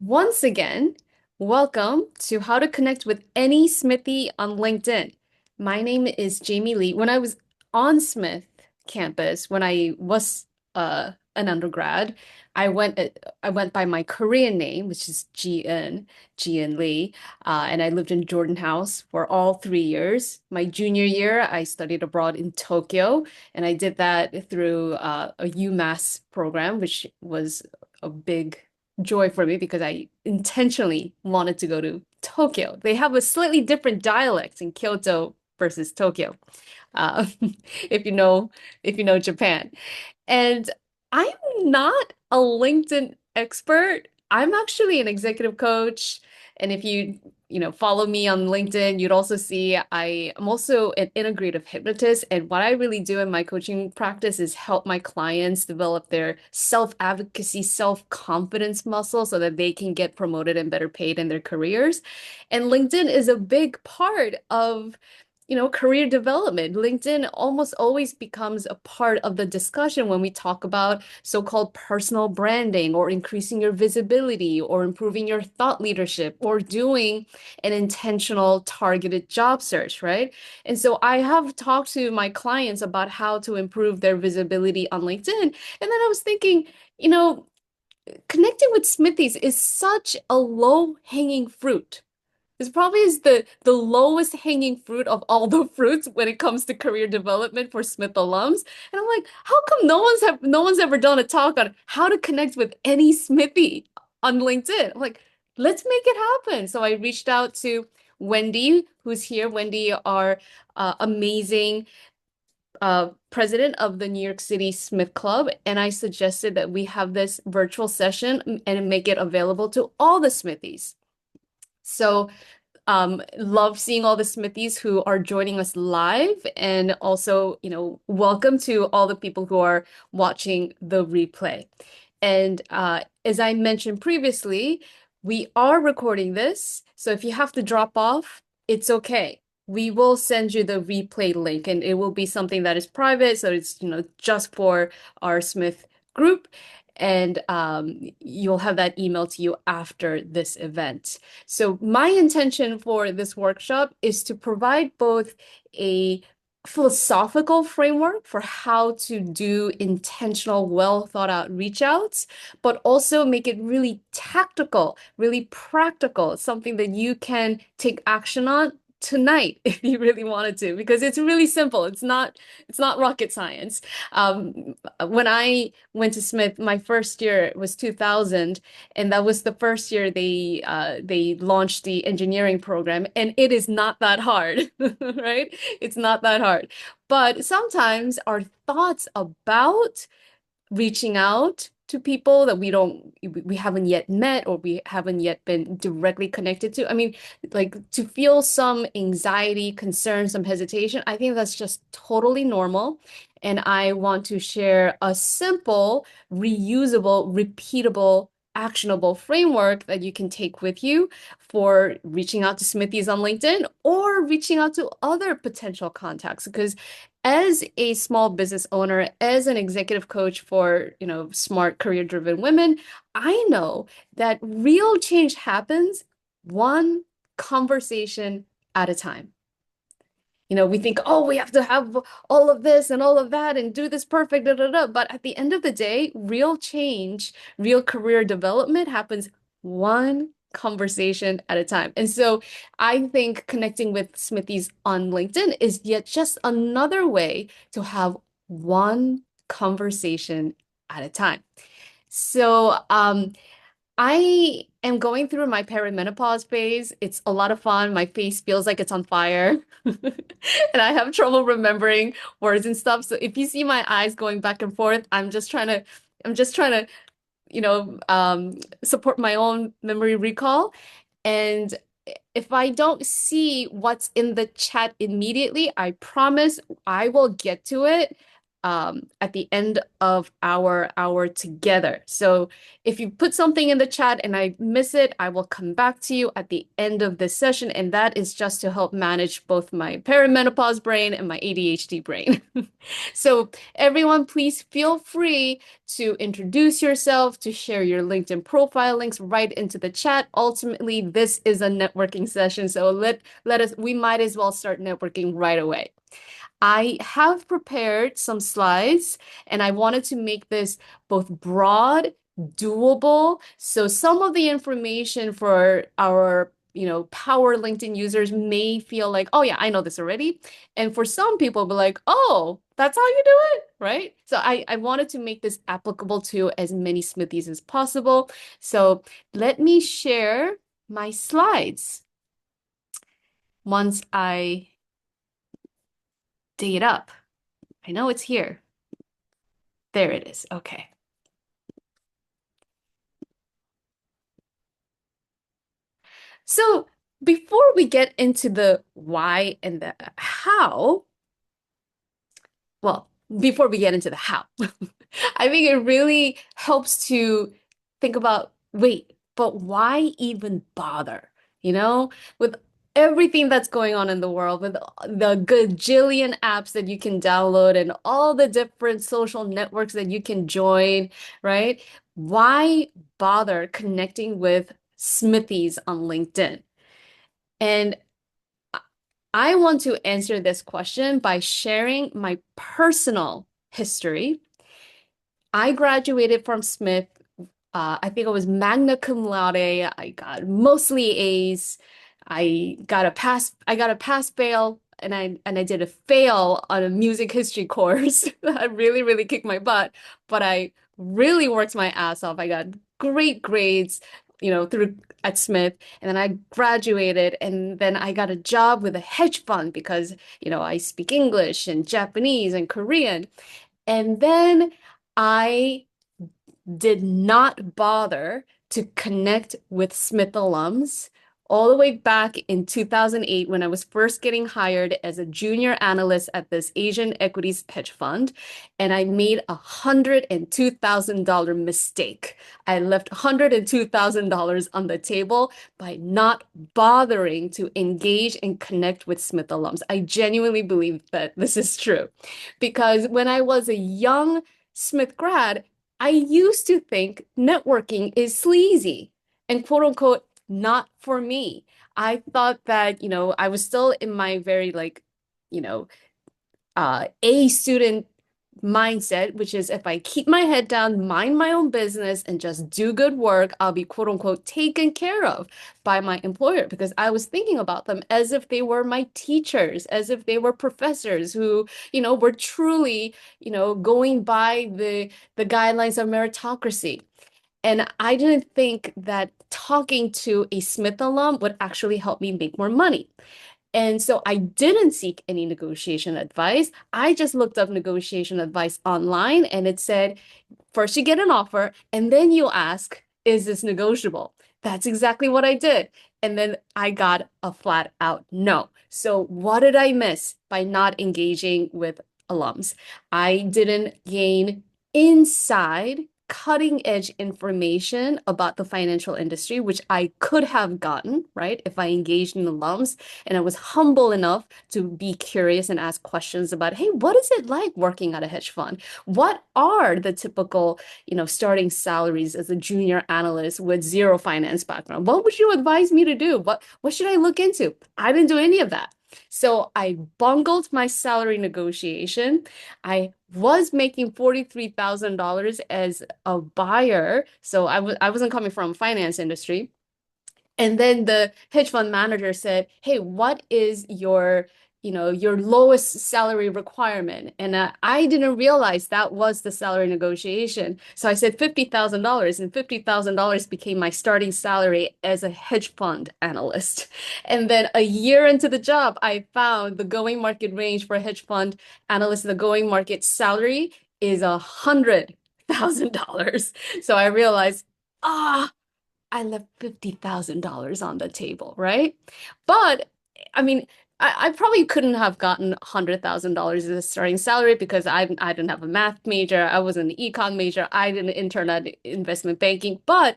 Once again, welcome to How to Connect with Any Smithie on LinkedIn. My name is Jamie Lee. When I was on Smith campus, when I was an undergrad, I went by my Korean name, which is Jian Lee, and I lived in Jordan House for all 3 years. My junior year, I studied abroad in Tokyo, and I did that through a UMass program, which was a big joy for me because I intentionally wanted to go to Tokyo. They have a slightly different dialect in Kyoto versus Tokyo. Uh, if you know if you know Japan. And I'm not a LinkedIn expert. I'm actually an executive coach. And if follow me on LinkedIn, you'd also see I am also an integrative hypnotist. And what I really do in my coaching practice is help my clients develop their self-advocacy, self-confidence muscle so that they can get promoted and better paid in their careers. And LinkedIn is a big part of career development. LinkedIn almost always becomes a part of the discussion when we talk about so-called personal branding or increasing your visibility or improving your thought leadership or doing an intentional targeted job search, right? And so I have talked to my clients about how to improve their visibility on LinkedIn. And then I was thinking, you know, connecting with Smithies is such a low-hanging fruit. This probably is the lowest hanging fruit of all the fruits when it comes to career development for Smith alums. And I'm like, how come no one's ever done a talk on how to connect with any Smithy on LinkedIn? I'm like, let's make it happen. So I reached out to Wendy, who's here. Wendy, our amazing president of the New York City Smith Club, and I suggested that we have this virtual session and make it available to all the Smithies. So love seeing all the Smithies who are joining us live, and also, welcome to all the people who are watching the replay. And as I mentioned previously, we are recording this, so if you have to drop off, it's okay. We will send you the replay link, and it will be something that is private, so it's, just for our Smith group. And you'll have that email to you after this event. So my intention for this workshop is to provide both a philosophical framework for how to do intentional, well thought out reach outs, but also make it really tactical, really practical, something that you can take action on tonight if you really wanted to, because it's really simple. It's not rocket science. When I went to Smith, my first year was 2000, and that was the first year they launched the engineering program, and it is not that hard, right? It's not that hard. But sometimes our thoughts about reaching out to people that we haven't yet met or we haven't yet been directly connected to. I mean, like to feel some anxiety, concern, some hesitation, I think that's just totally normal. And I want to share a simple, reusable, repeatable, actionable framework that you can take with you for reaching out to Smithies on LinkedIn or reaching out to other potential contacts. Because as a small business owner, as an executive coach for, smart career-driven women, I know that real change happens one conversation at a time. We think, oh, we have to have all of this and all of that and do this perfect, da, da, da. But at the end of the day, real change, real career development happens one conversation at a time. And so I think connecting with Smithies on LinkedIn is yet just another way to have one conversation at a time. So, I am going through my perimenopause phase. It's a lot of fun. My face feels like it's on fire. And I have trouble remembering words and stuff. So if you see my eyes going back and forth, I'm just trying to, support my own memory recall. And if I don't see what's in the chat immediately, I promise I will get to it at the end of our hour together. So if you put something in the chat and I miss it, I will come back to you at the end of this session. And that is just to help manage both my perimenopause brain and my ADHD brain. So everyone, please feel free to introduce yourself, to share your LinkedIn profile links right into the chat. Ultimately, this is a networking session, so we might as well start networking right away. I have prepared some slides and I wanted to make this both broad, doable. So some of the information for our, power LinkedIn users may feel like, oh yeah, I know this already. And for some people, be like, oh, that's how you do it, right? So I wanted to make this applicable to as many Smithies as possible. So let me share my slides once I dig it up. I know it's here. There it is. Okay. So before we get into the why and the how, well, before we get into the how, I think it really helps to think about, wait, but why even bother? You know, with everything that's going on in the world, with the gajillion apps that you can download and all the different social networks that you can join, right? Why bother connecting with Smithies on LinkedIn? And I want to answer this question by sharing my personal history. I graduated from Smith. I think it was magna cum laude. I got mostly A's. I got a pass fail, and I did a fail on a music history course. I really, really kicked my butt, but I really worked my ass off. I got great grades, through at Smith, and then I graduated, and then I got a job with a hedge fund because, I speak English and Japanese and Korean. And then I did not bother to connect with Smith alums all the way back in 2008 when I was first getting hired as a junior analyst at this Asian equities hedge fund. And I made a $102,000 mistake. I left $102,000 on the table by not bothering to engage and connect with Smith alums. I genuinely believe that this is true because when I was a young Smith grad, I used to think networking is sleazy and quote unquote not for me. I thought that, I was still in my very like, you know, A student mindset, which is if I keep my head down, mind my own business, and just do good work, I'll be quote unquote taken care of by my employer because I was thinking about them as if they were my teachers, as if they were professors who, were truly, going by the guidelines of meritocracy. And I didn't think that talking to a Smith alum would actually help me make more money. And so I didn't seek any negotiation advice. I just looked up negotiation advice online and it said, first you get an offer and then you ask, is this negotiable? That's exactly what I did. And then I got a flat out no. So what did I miss by not engaging with alums? I didn't gain inside cutting edge information about the financial industry, which I could have gotten, right, if I engaged in alums and I was humble enough to be curious and ask questions about, hey, what is it like working at a hedge fund? What are the typical, starting salaries as a junior analyst with zero finance background? What would you advise me to do? What should I look into? I didn't do any of that. So I bungled my salary negotiation. I was making $43,000 as a buyer. So I wasn't coming from finance industry. And then the hedge fund manager said, "Hey, what is your lowest salary requirement?" And I didn't realize that was the salary negotiation. So I said $50,000, and $50,000 became my starting salary as a hedge fund analyst. And then a year into the job, I found the going market range for a hedge fund analyst, the going market salary is $100,000. So I realized, I left $50,000 on the table, right? But I mean, I probably couldn't have gotten $100,000 as a starting salary because I didn't have a math major. I was an econ major. I didn't intern at investment banking. But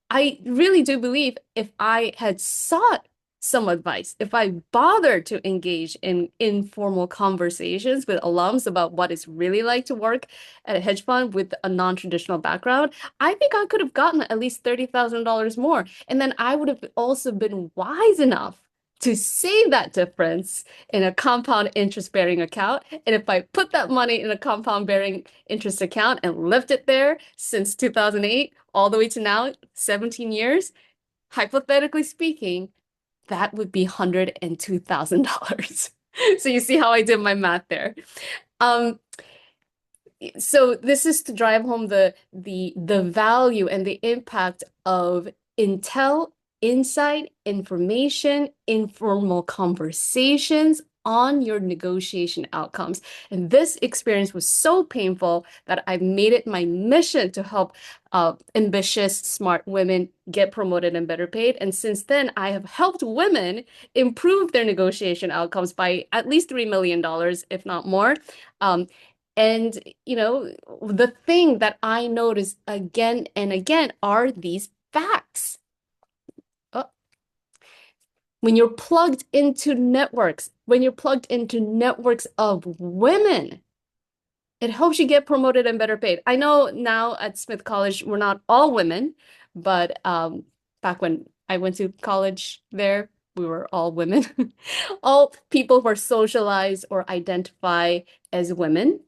I really do believe if I had sought some advice, if I bothered to engage in informal conversations with alums about what it's really like to work at a hedge fund with a non-traditional background, I think I could have gotten at least $30,000 more. And then I would have also been wise enough to save that difference in a compound interest bearing account. And if I put that money in a compound bearing interest account and left it there since 2008 all the way to now, 17 years, hypothetically speaking, that would be $102,000. So you see how I did my math there. Um, so this is to drive home the value and the impact of intel, insight, information, informal conversations on your negotiation outcomes. And this experience was so painful that I've made it my mission to help ambitious, smart women get promoted and better paid. And since then, I have helped women improve their negotiation outcomes by at least $3 million, if not more. Um, and, the thing that I notice again and again are these facts. Uh, When you're plugged into networks, when you're plugged into networks of women, it helps you get promoted and better paid. I know now at Smith College, we're not all women, but back when I went to college there, we were all women. All people who are socialized or identify as women,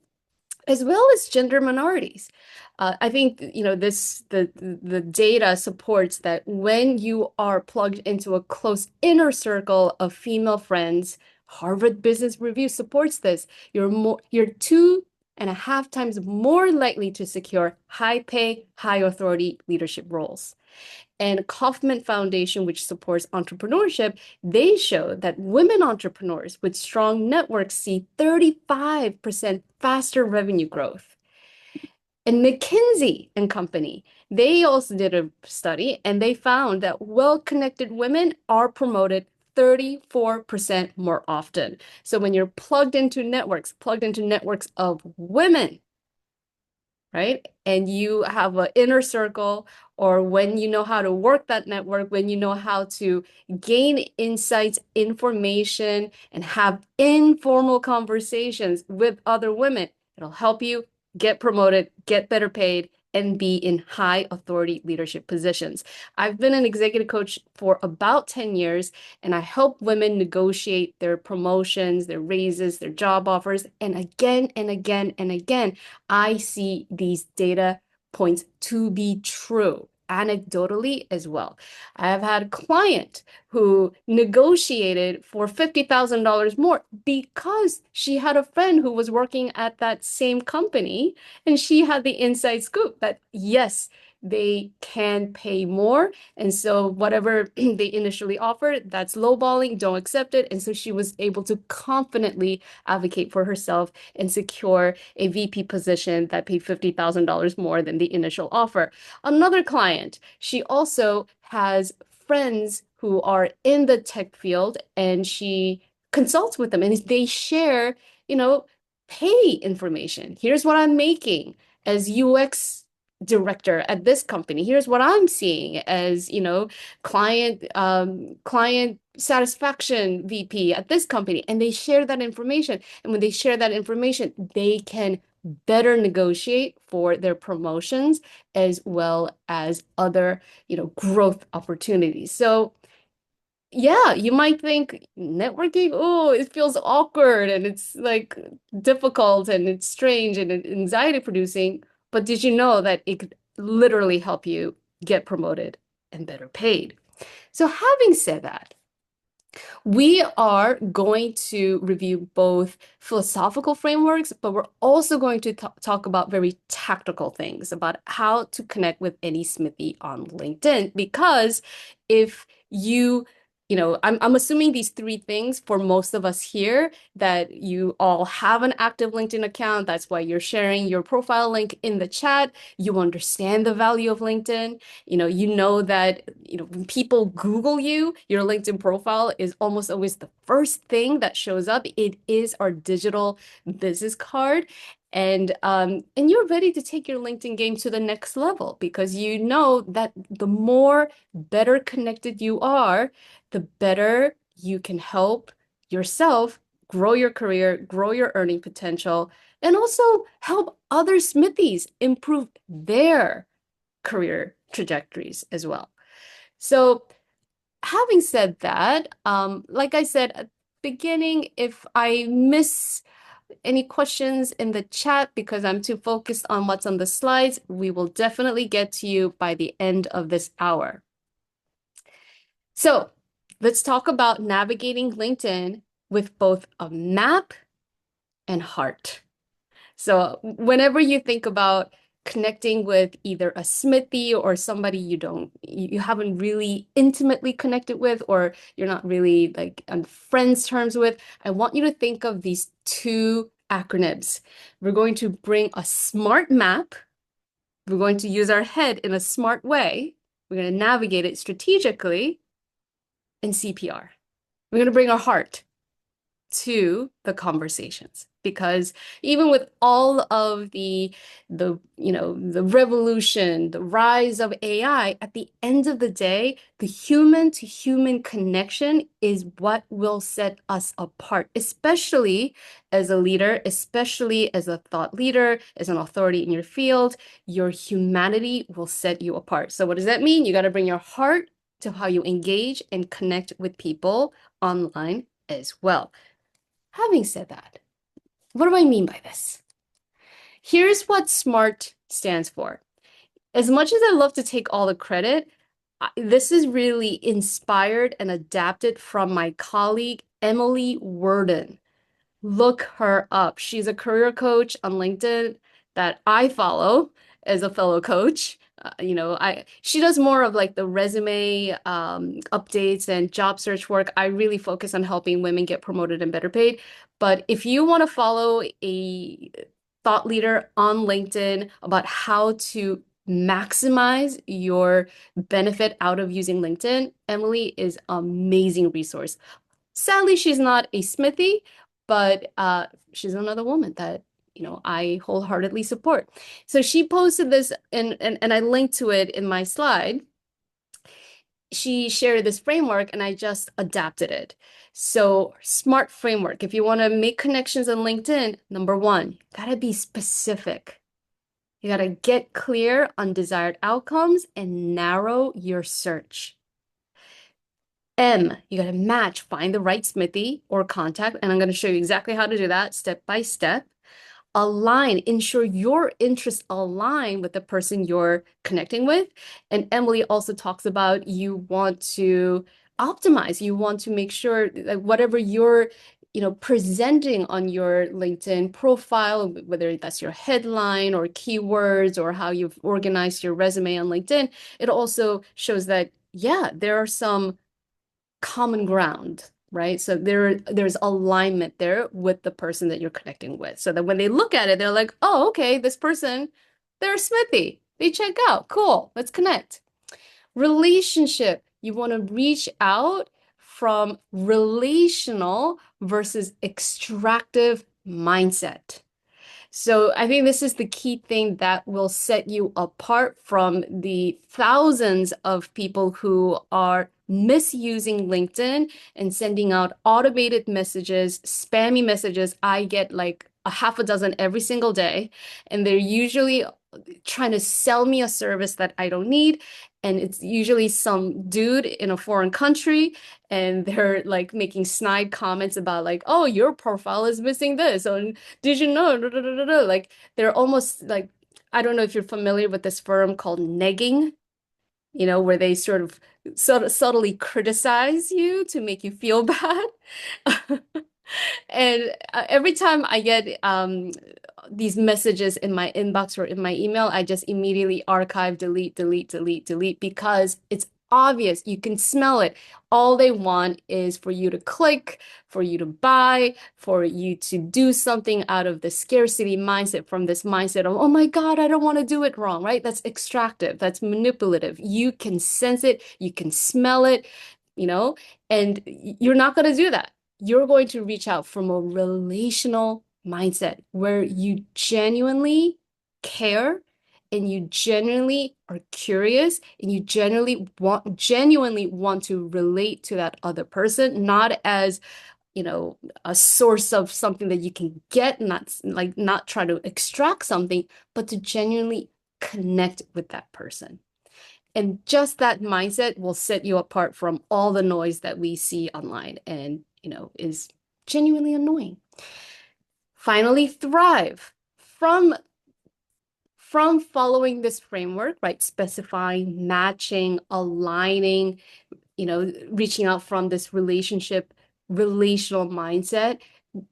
as well as gender minorities. I think the data supports that when you are plugged into a close inner circle of female friends, Harvard Business Review supports this. You're 2.5 times more likely to secure high pay, high authority leadership roles. And Kaufman Foundation, which supports entrepreneurship, they show that women entrepreneurs with strong networks see 35% faster revenue growth. And McKinsey and Company, they also did a study and they found that well-connected women are promoted 34% more often. So when you're plugged into networks of women, right? And you have an inner circle, or when you know how to work that network, when you know how to gain insights, information, and have informal conversations with other women, it'll help you get promoted, get better paid, and be in high authority leadership positions. I've been an executive coach for about 10 years, and I help women negotiate their promotions, their raises, their job offers. And again and again and again, I see these data points to be true anecdotally as well. I have had a client who negotiated for $50,000 more because she had a friend who was working at that same company and she had the inside scoop that yes, they can pay more. And so whatever they initially offered, that's lowballing, don't accept it. And so she was able to confidently advocate for herself and secure a VP position that paid $50,000 more than the initial offer. Another client, she also has friends who are in the tech field and she consults with them and they share, pay information. Here's what I'm making as UX director at this company. Here's what I'm seeing as, client satisfaction VP at this company. And they share that information. And when they share that information, they can better negotiate for their promotions as well as other, growth opportunities. So yeah, you might think networking, oh, it feels awkward and it's like difficult and it's strange and anxiety producing. But did you know that it could literally help you get promoted and better paid? So having said that, we are going to review both philosophical frameworks, but we're also going to talk about very tactical things about how to connect with Any Smithie on LinkedIn. Because if you I'm assuming these three things for most of us here that you all have an active LinkedIn account. That's why you're sharing your profile link in the chat. You understand the value of LinkedIn. You know that, when people Google you, your LinkedIn profile is almost always the first thing that shows up. It is our digital business card. And you're ready to take your LinkedIn game to the next level because you know that the more better connected you are, the better you can help yourself grow your career, grow your earning potential, and also help other Smithies improve their career trajectories as well. So, having said that, like I said at the beginning, if I miss any questions in the chat because I'm too focused on what's on the slides, we will definitely get to you by the end of this hour. So let's talk about navigating LinkedIn with both a map and heart. So whenever you think about connecting with either a Smithy or somebody you haven't really intimately connected with, or you're not really like on friends terms with, I want you to think of these two acronyms. We're going to bring a smart map. We're going to use our head in a smart way. We're going to navigate it strategically in CPR. We're going to bring our heart to the conversations because even with all of the revolution, the rise of AI, at the end of the day, the human to human connection is what will set us apart, especially as a leader, especially as a thought leader, as an authority in your field. Your humanity will set you apart. So what does that mean? You got to bring your heart to how you engage and connect with people online as well. Having said that, what do I mean by this? Here's what SMART stands for. As much as I love to take all the credit, this is really inspired and adapted from my colleague, Emily Worden. Look her up. She's a career coach on LinkedIn that I follow as a fellow coach. She does more of like the resume updates and job search work. I really focus on helping women get promoted and better paid. But if you want to follow a thought leader on LinkedIn about how to maximize your benefit out of using LinkedIn, Emily is an amazing resource. Sadly, she's not a Smithy, but she's another woman that I wholeheartedly support. So she posted this, and I linked to it in my slide. She shared this framework, and I just adapted it. So SMART framework. If you want to make connections on LinkedIn, number one, gotta be specific. You gotta get clear on desired outcomes and narrow your search. M, you got to match, find the right Smithy or contact, and I'm going to show you exactly how to do that step by step. Align, ensure your interests align with the person you're connecting with. And Emily also talks about you want to optimize, you want to make sure that whatever you're presenting on your LinkedIn profile, whether that's your headline or keywords or how you've organized your resume on LinkedIn, it also shows that, yeah, there are some common ground, right? So there's alignment there with the person that you're connecting with. So that when they look at it, they're like, oh, okay, this person, they're a Smithy. They check out. Cool. Let's connect. Relationship. You want to reach out from relational versus extractive mindset. So I think this is the key thing that will set you apart from the thousands of people who are misusing LinkedIn and sending out automated messages, spammy messages. I get like a half a dozen every single day, and they're usually trying to sell me a service that I don't need. And it's usually some dude in a foreign country, and they're like making snide comments about like, oh, your profile is missing this, or did you know? Like they're almost like, I don't know if you're familiar with this firm called negging, where they sort of subtly criticize you to make you feel bad. And every time I get these messages in my inbox or in my email, I just immediately archive, delete, delete, delete, delete because it's obvious. You can smell it. All they want is for you to click, for you to buy, for you to do something out of the scarcity mindset, from this mindset of, oh my God, I don't want to do it wrong, right? That's extractive, that's manipulative. You can sense it, you can smell it, you know, and you're not going to do that. You're going to reach out from a relational mindset where you genuinely care and you genuinely are curious and you genuinely want to relate to that other person, not as, a source of something that you can get, not try to extract something, but to genuinely connect with that person. And just that mindset will set you apart from all the noise that we see online and, is genuinely annoying. Finally, thrive. From following this framework, right? Specifying, matching, aligning, reaching out from this relational mindset.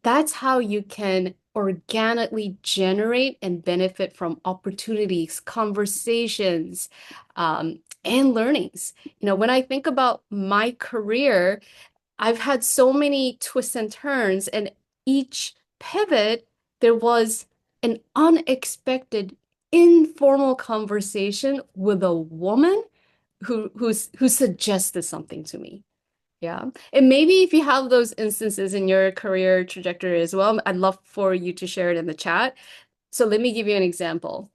That's how you can organically generate and benefit from opportunities, conversations, and learnings. When I think about my career, I've had so many twists and turns, and each pivot, there was an unexpected informal conversation with a woman who suggested something to me. Yeah. And maybe if you have those instances in your career trajectory as well, I'd love for you to share it in the chat. So let me give you an example.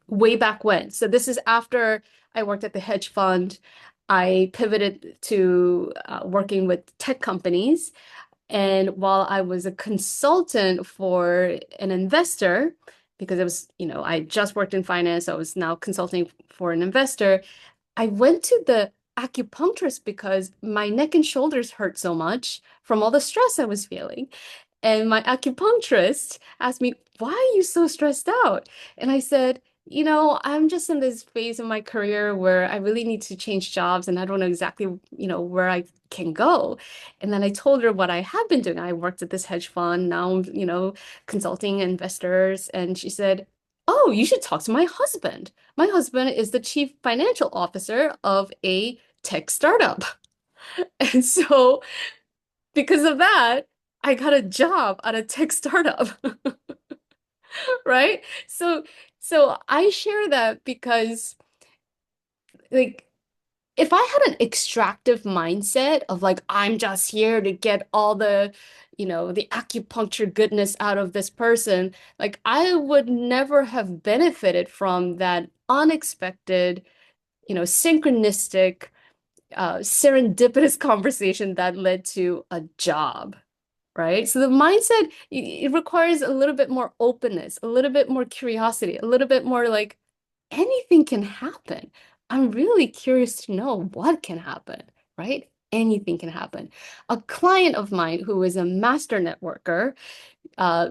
Way back when. So this is after I worked at the hedge fund. I pivoted to working with tech companies. And while I was a consultant for an investor, because it was, I just worked in finance, so I was now consulting for an investor. I went to the acupuncturist because my neck and shoulders hurt so much from all the stress I was feeling. And my acupuncturist asked me, why are you so stressed out? And I said, I'm just in this phase of my career where I really need to change jobs and I don't know exactly, where I can go. And then I told her what I have been doing. I worked at this hedge fund, now I'm, consulting investors. And she said, oh, you should talk to my husband. My husband is the chief financial officer of a tech startup. And so because of that, I got a job at a tech startup, right? So I share that because like if I had an extractive mindset of like I'm just here to get all the acupuncture goodness out of this person, like I would never have benefited from that unexpected, synchronistic, serendipitous conversation that led to a job. Right? So the mindset, it requires a little bit more openness, a little bit more curiosity, a little bit more like anything can happen. I'm really curious to know what can happen, right? Anything can happen. A client of mine who is a master networker,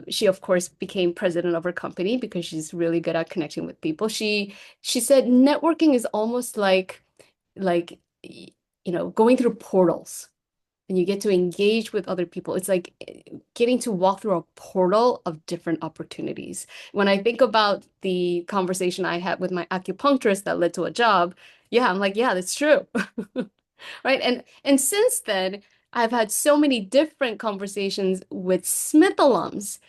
she of course became president of her company because she's really good at connecting with people. She said networking is almost like going through portals and you get to engage with other people. It's like getting to walk through a portal of different opportunities. When I think about the conversation I had with my acupuncturist that led to a job, yeah, I'm like, yeah, that's true. Right? And since then, I've had so many different conversations with Smith alums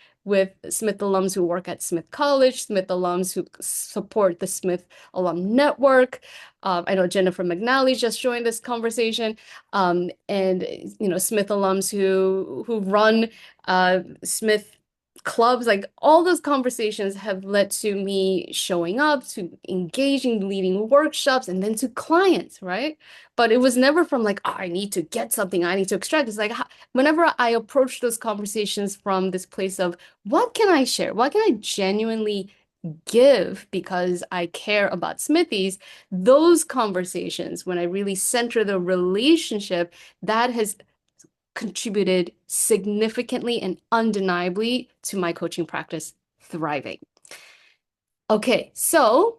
who work at Smith College, Smith alums who support the Smith Alum Network. I know Jennifer McNally just joined this conversation, and Smith alums who run Smith clubs, like all those conversations have led to me showing up, to engaging, leading workshops, and then to clients, right? But it was never from like, oh, I need to get something, I need to extract. It's like whenever I approach those conversations from this place of what can I share? What can I genuinely give because I care about Smithies? Those conversations, when I really center the relationship, that has contributed significantly and undeniably to my coaching practice thriving. Okay, so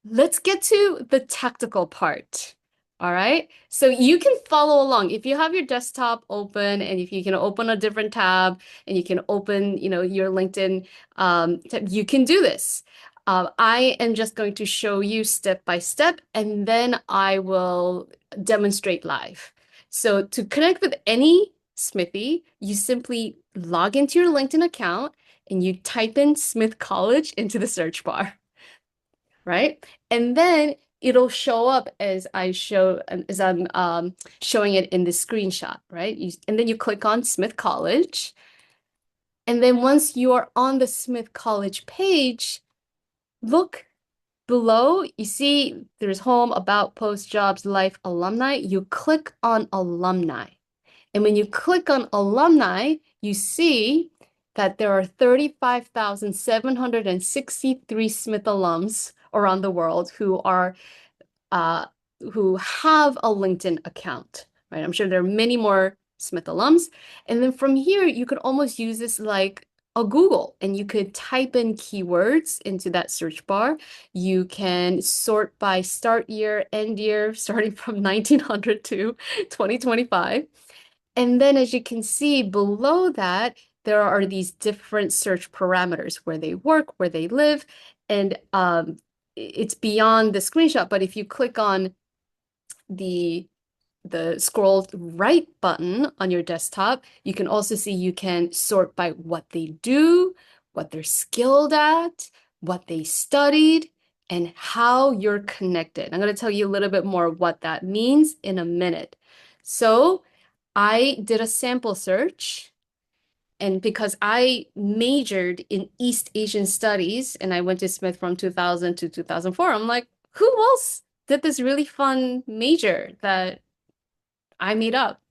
let's get to the tactical part. All right. So you can follow along. If you have your desktop open and if you can open a different tab and you can open, your LinkedIn tab, you can do this. I am just going to show you step by step, and then I will demonstrate live. So to connect with any Smithy, you simply log into your LinkedIn account and you type in Smith College into the search bar, right? And then it'll show up as I'm showing it in the screenshot, right? And then you click on Smith College. And then once you are on the Smith College page, look below. You see there's home, about, post, jobs, life, alumni. You click on alumni. And when you click on alumni, you see that there are 35,763 Smith alums around the world uh, who have a LinkedIn account, right? I'm sure there are many more Smith alums. And then from here, you could almost use this like a Google, and you could type in keywords into that search bar. You can sort by start year, end year, starting from 1900 to 2025. And then as you can see below that, there are these different search parameters: where they work, where they live, and it's beyond the screenshot. But if you click on the scroll right button on your desktop, you can also see you can sort by what they do, what they're skilled at, what they studied, and how you're connected. I'm going to tell you a little bit more what that means in a minute. So I did a sample search, and because I majored in East Asian studies and I went to Smith from 2000 to 2004, I'm like, who else did this really fun major that I made up?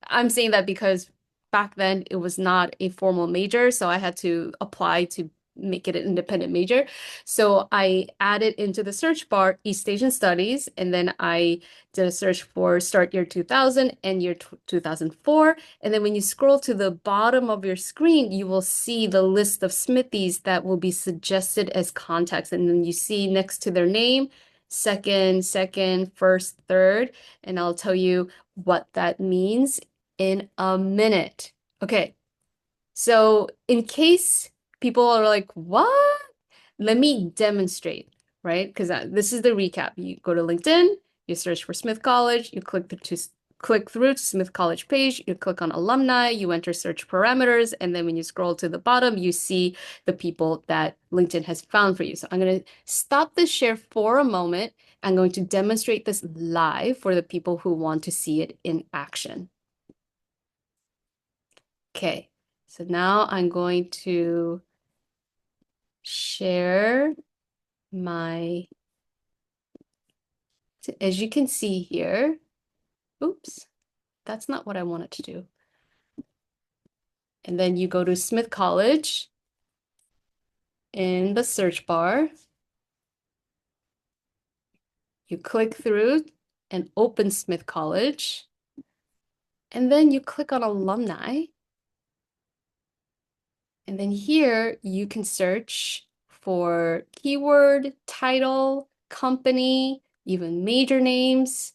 I'm saying that because back then it was not a formal major, so I had to apply to make it an independent major. So I added into the search bar East Asian Studies, and then I did a search for start year 2000 and year 2004. And then when you scroll to the bottom of your screen, you will see the list of Smithies that will be suggested as contacts. And then you see next to their name, second, first, third, and I'll tell you what that means in a minute. Okay, so in case people are like, what? Let me demonstrate, right? Because this is the recap. You go to LinkedIn, you search for Smith College, you click through to Smith College page, you click on alumni, you enter search parameters, and then when you scroll to the bottom, you see the people that LinkedIn has found for you. So I'm going to stop the share for a moment. I'm going to demonstrate this live for the people who want to see it in action. Okay, so now I'm going to share my, as you can see here, oops, that's not what I wanted to do. And then you go to Smith College in the search bar. You click through and open Smith College. And then you click on alumni. And then here you can search for keyword, title, company, even major names.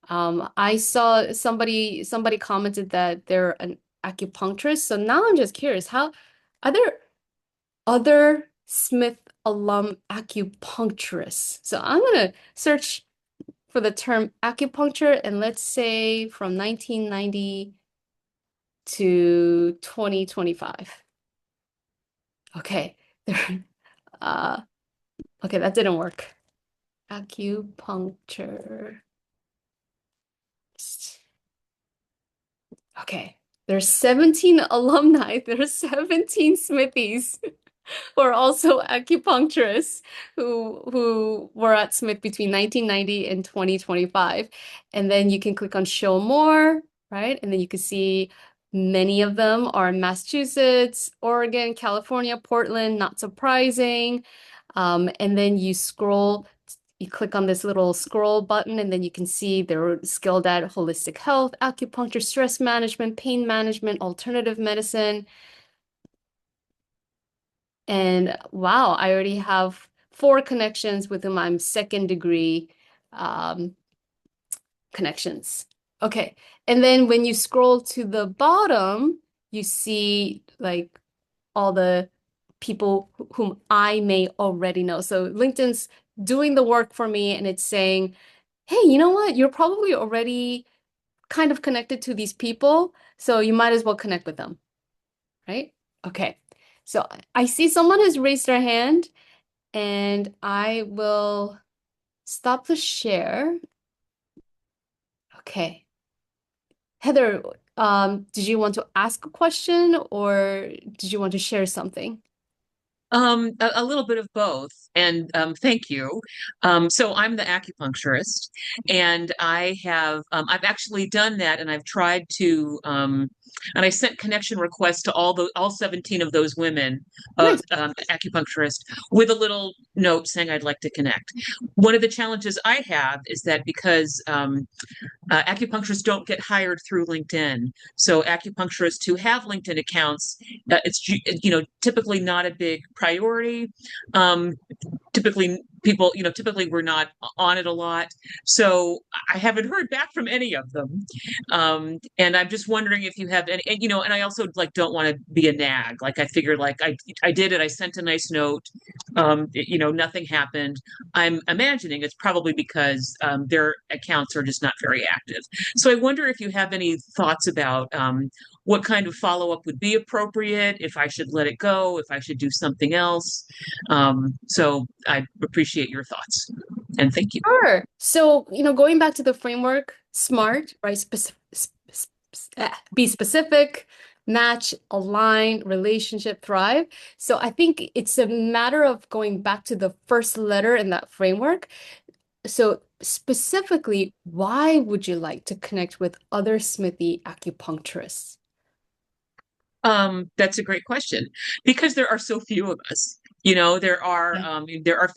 I saw somebody commented that they're an acupuncturist. So now I'm just curious, how are there other Smith alum acupuncturists? So I'm gonna search for the term acupuncture, and let's say from 1990 to 2025. Okay, there, uh, okay, that didn't work. Acupuncture. Okay, there's 17 alumni. There's 17 Smithies who are also acupuncturists who were at Smith between 1990 and 2025. And then you can click on show more, right? And then you can see many of them are in Massachusetts, Oregon, California, Portland, not surprising. And then you click on this little scroll button, and then you can see they're skilled at holistic health, acupuncture, stress management, pain management, alternative medicine. And wow, I already have 4 connections with whom I'm second degree um, connections. Okay. And then when you scroll to the bottom, you see like all the people whom I may already know. So LinkedIn's doing the work for me and it's saying, hey, you know what? You're probably already kind of connected to these people, so you might as well connect with them, right? Okay. So I see someone has raised their hand and I will stop the share. Okay. Heather, did you want to ask a question or did you want to share something? A little bit of both, and thank you. So I'm the acupuncturist, and I've actually done that, and I've tried to, and I sent connection requests to all 17 of those women, Nice. acupuncturist, with a little note saying I'd like to connect. One of the challenges I have is that because acupuncturists don't get hired through LinkedIn. So acupuncturists who have LinkedIn accounts, it's typically not a big priority. Um, typically we're not on it a lot, so I haven't heard back from any of them. And I'm just wondering if you have any, and I also like don't want to be a nag. Like I figured, like I did it, I sent a nice note. Nothing happened. I'm imagining it's probably because their accounts are just not very active. So I wonder if you have any thoughts about what kind of follow-up would be appropriate, if I should let it go, if I should do something else. So I appreciate your thoughts and thank you. Sure. So, going back to the framework, SMART, right? Be specific, match, align, relationship, thrive. So I think it's a matter of going back to the first letter in that framework. So specifically, why would you like to connect with other Smithy acupuncturists? That's a great question because there are so few of us. There are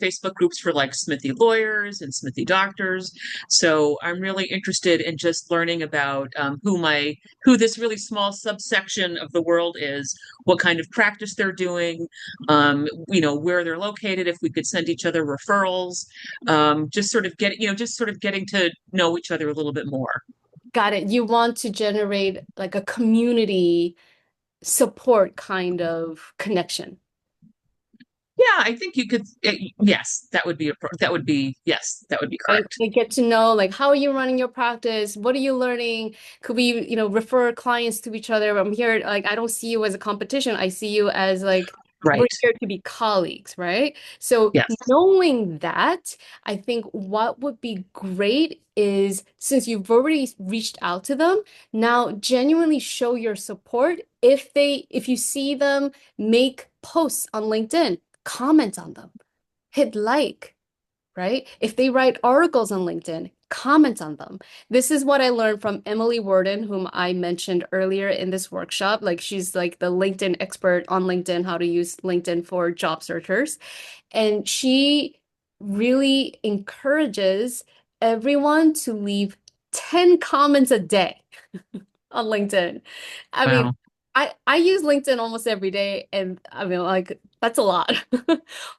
Facebook groups for like Smithy lawyers and Smithy doctors. So I'm really interested in just learning about who this really small subsection of the world is, what kind of practice they're doing, where they're located. If we could send each other referrals, just sort of getting to know each other a little bit more. Got it. You want to generate like a community support kind of connection. Yeah, I think you could. Yes, that would be Right? correct. They get to know like how are you running your practice? What are you learning? Could we, refer clients to each other? I'm here, like I don't see you as a competition. I see you as like we're Right. here to be colleagues, right? So Yes. knowing that, I think what would be great is since you've already reached out to them, now genuinely show your support. If you see them make posts on LinkedIn, comment on them, hit like, right? If they write articles on LinkedIn, comment on them. This is what I learned from Emily Worden, whom I mentioned earlier in this workshop. Like she's like the LinkedIn expert on LinkedIn, how to use LinkedIn for job searchers. And she really encourages everyone to leave 10 comments a day on LinkedIn. I mean, Wow. I use LinkedIn almost every day, and I mean, like, that's a lot.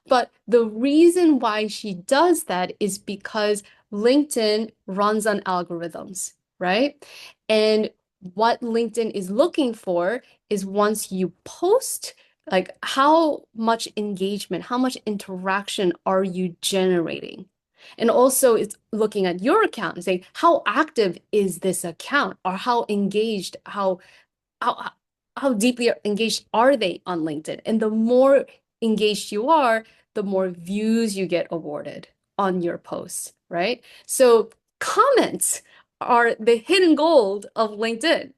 But the reason why she does that is because LinkedIn runs on algorithms, right? And what LinkedIn is looking for is once you post, like, how much engagement, how much interaction are you generating? And also, it's looking at your account and saying, how active is this account? Or how engaged, how how deeply engaged are they on LinkedIn? And the more engaged you are, the more views you get awarded on your posts, right? So comments are the hidden gold of LinkedIn.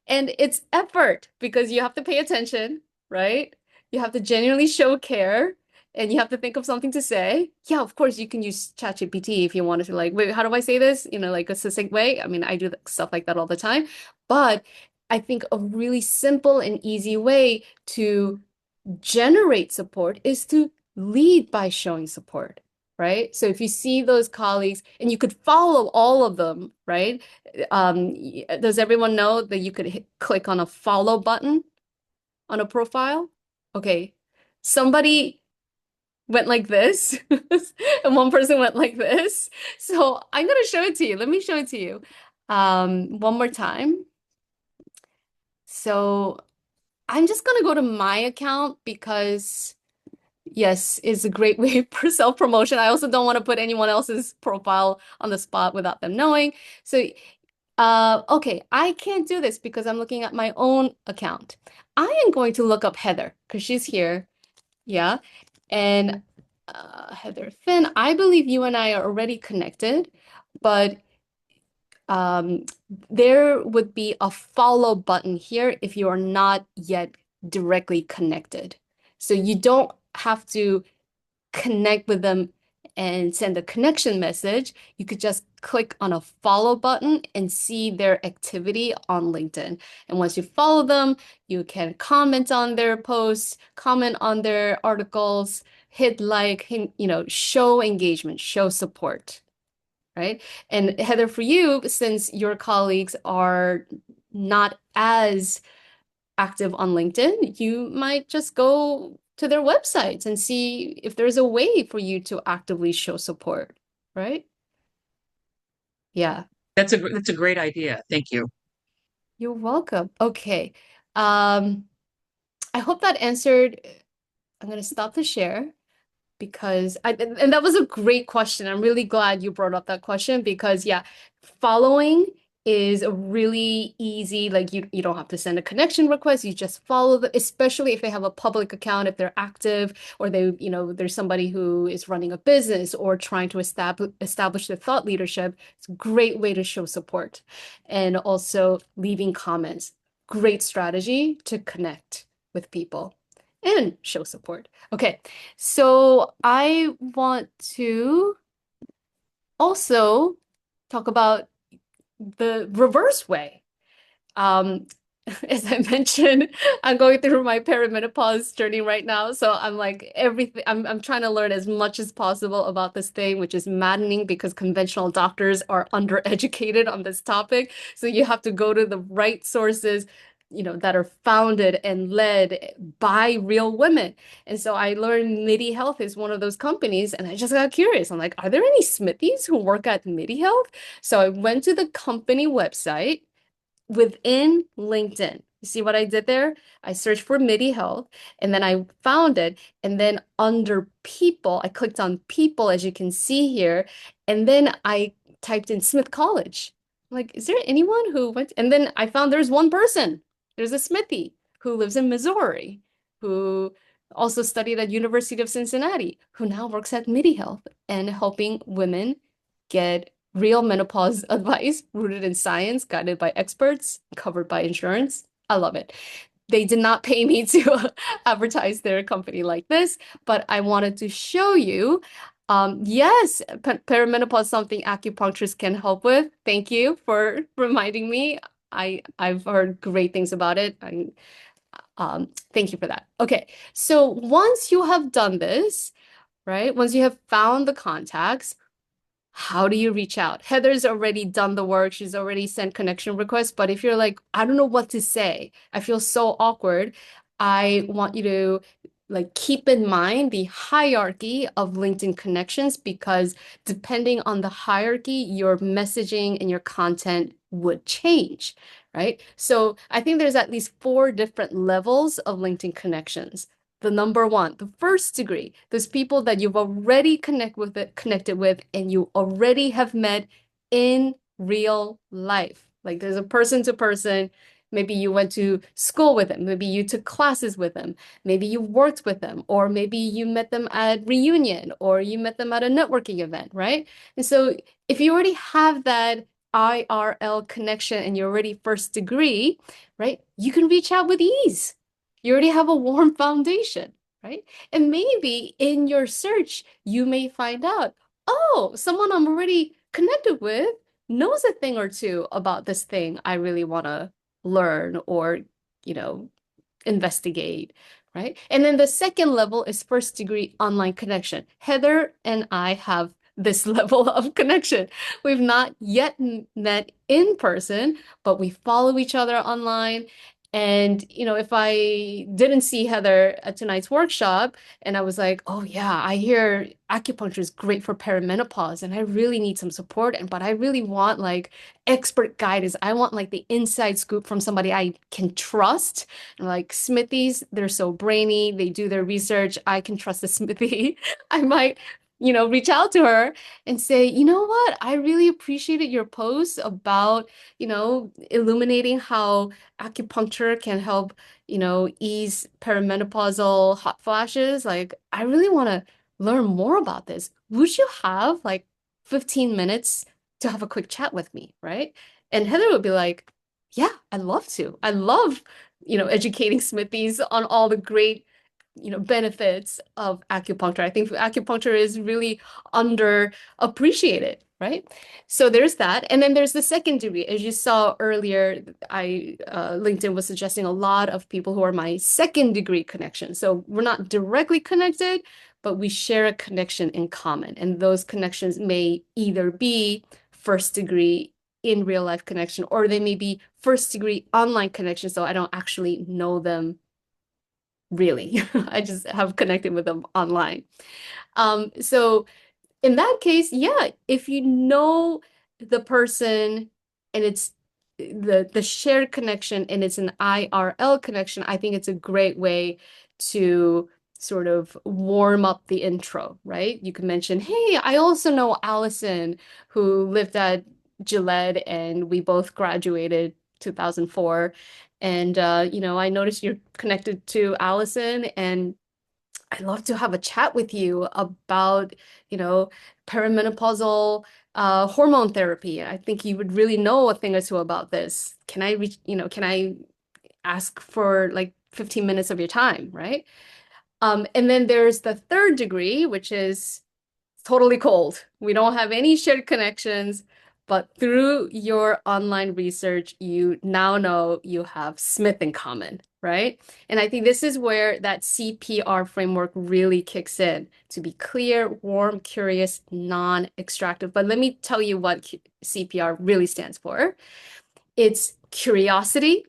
And it's effort because you have to pay attention, right? You have to genuinely show care and you have to think of something to say. Yeah, of course, you can use ChatGPT if you wanted to, like, wait, how do I say this? Like a succinct way. I mean, I do stuff like that all the time. But I think a really simple and easy way to generate support is to lead by showing support, right? So if you see those colleagues and you could follow all of them, right? Does everyone know that you could click on a follow button on a profile? Okay. Somebody went like this and one person went like this. So I'm going to show it to you. Let me show it to you one more time. So I'm just gonna go to my account because yes, it's a great way for self-promotion. I also don't want to put anyone else's profile on the spot without them knowing. So, okay, I can't do this because I'm looking at my own account. I am going to look up Heather because she's here. Yeah. And Heather Finn, I believe you and I are already connected, but um, there would be a follow button here if you are not yet directly connected. So you don't have to connect with them and send a connection message. You could just click on a follow button and see their activity on LinkedIn. And once you follow them, you can comment on their posts, comment on their articles, hit like, show engagement, show support, right? And Heather, for you, since your colleagues are not as active on LinkedIn, you might just go to their websites and see if there's a way for you to actively show support, right? Yeah, That's a great idea. Thank you. you're welcome. Okay. Um, I hope that answered. I'm going to stop the share. Because and that was a great question. I'm really glad you brought up that question because yeah, following is a really easy, like you don't have to send a connection request, you just follow them, especially if they have a public account, if they're active, or there's somebody who is running a business or trying to establish their thought leadership. It's a great way to show support. And also leaving comments. Great strategy to connect with people and show support. Okay. So I want to also talk about the reverse way. Um, as I mentioned, I'm going through my perimenopause journey right now. So I'm like everything, I'm trying to learn as much as possible about this thing, which is maddening because conventional doctors are undereducated on this topic. So you have to go to the right sources, that are founded and led by real women. And so I learned MIDI Health is one of those companies, and I just got curious. I'm like, are there any Smithies who work at MIDI Health? So I went to the company website within LinkedIn. You see what I did there? I searched for MIDI Health and then I found it. And then under people, I clicked on people, as you can see here. And then I typed in Smith College. I'm like, is there anyone who went? And then I found there's one person. There's a Smithie who lives in Missouri, who also studied at University of Cincinnati, who now works at MIDI Health and helping women get real menopause advice rooted in science, guided by experts, covered by insurance. I love it. They did not pay me to advertise their company like this, but I wanted to show you. Yes, perimenopause is something acupuncturists can help with. Thank you for reminding me. I've heard great things about it. Thank you for that. Okay, so once you have done this, right? Once you have found the contacts, how do you reach out? Heather's already done the work. She's already sent connection requests. But if you're like, I don't know what to say, I feel so awkward, I want you to keep in mind the hierarchy of LinkedIn connections because depending on the hierarchy, your messaging and your content would change, right? So I think there's at least four different levels of LinkedIn connections. The number one, the first degree, those people that you've already connected with and you already have met in real life. Like there's a person to person, maybe you went to school with them, maybe you took classes with them, maybe you worked with them, or maybe you met them at reunion or you met them at a networking event, right? And so if you already have that IRL connection and you're already first degree, right, you can reach out with ease. You already have a warm foundation, right? And maybe in your search, you may find out, oh, someone I'm already connected with knows a thing or two about this thing I really want to learn or, you know, investigate, right? And then the second level is first degree online connection. Heather and I have this level of connection. We've not yet met in person, but we follow each other online And, if I didn't see Heather at tonight's workshop and I was like, oh yeah, I hear acupuncture is great for perimenopause and I really need some support, but I really want like expert guidance. I want like the inside scoop from somebody I can trust. And like Smithies, they're so brainy, they do their research. I can trust the Smithy. I might, reach out to her and say, you know what? I really appreciated your post about, illuminating how acupuncture can help, ease perimenopausal hot flashes. Like, I really want to learn more about this. Would you have like 15 minutes to have a quick chat with me, right? And Heather would be like, yeah, I'd love to. I love, educating Smithies on all the great, benefits of acupuncture. I think acupuncture is really underappreciated, right? So there's that. And then there's the second degree. As you saw earlier, LinkedIn was suggesting a lot of people who are my second degree connection. So we're not directly connected, but we share a connection in common. And those connections may either be first degree in real life connection, or they may be first degree online connection. So I don't actually know them really. I just have connected with them online. So in that case, yeah, if you know the person and it's the shared connection and it's an IRL connection, I think it's a great way to sort of warm up the intro, right? You can mention, hey, I also know Allison who lived at Gillette and we both graduated 2004. And I noticed you're connected to Allison and I'd love to have a chat with you about, you know, perimenopausal hormone therapy. I think you would really know a thing or two about this. Can I ask for like 15 minutes of your time, right? And then there's the third degree, which is totally cold. We don't have any shared connections, but through your online research, you now know you have Smith in common, right? And I think this is where that CPR framework really kicks in to be clear, warm, curious, non-extractive. But let me tell you what CPR really stands for. It's curiosity,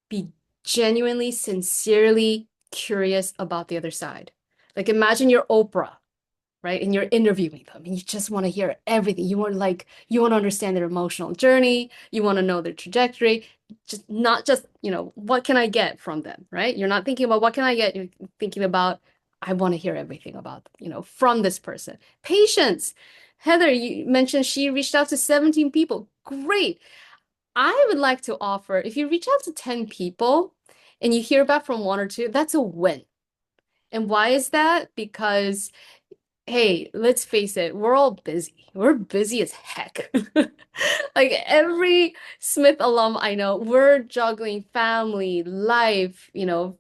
be genuinely, sincerely curious about the other side. Like imagine you're Oprah, right? And you're interviewing them and you just want to hear everything. You want to understand their emotional journey. You want to know their trajectory. Just not just, what can I get from them, right? You're not thinking about what can I get? You're thinking about, I want to hear everything about, from this person. Patience. Heather, you mentioned she reached out to 17 people. Great. I would like to offer, if you reach out to 10 people and you hear back from one or two, that's a win. And why is that? Because hey, let's face it, we're all busy. We're busy as heck. Like every Smith alum I know, we're juggling family, life,